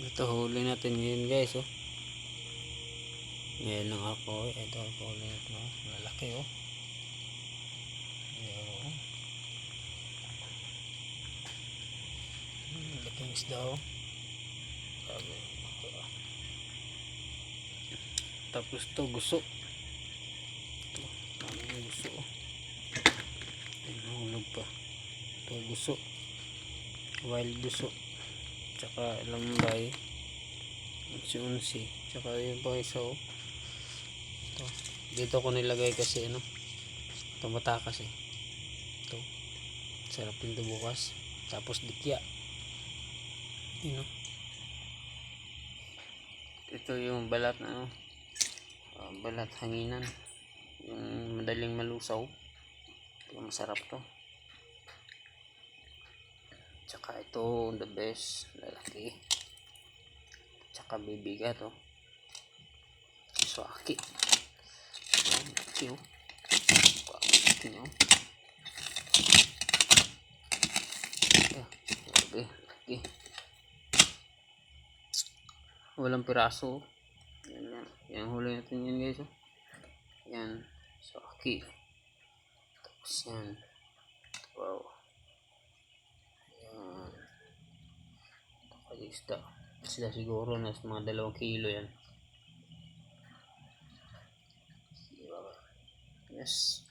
Ito huli natin ngayon guys, oh. Ngayon lang ako, ito huli natin, oh. Malaki, oh. Ayan. Malaking isda, oh. Sabi, okay, oh. Tapos to guso. Ito, ang guso, oh. Nahulog pa. Ito guso. Wild guso. Tsaka lambay. Unsi-unsi. Tsaka yung pa isa, oh. Ito. Dito ko nilagay kasi ano. Ito matakas, eh. Ito. Sarap yung bukas. Tapos dikya. Yun, oh. Ito yung balat na, ano. Balat hanginan. Yung madaling malusaw. Ito masarap to. Tsaka ito the best, lalaki. Tsaka bibigat, oh. Swaki. Swaki, oh. Swaki, oh. Okay, okay. Walang piraso, oh. Yan, yan huli natin yan guys, oh. Yan, swaki. Tapos yan. Wow. Yan. Isda. Isda siguro na mga 2 kilo yan. Yes.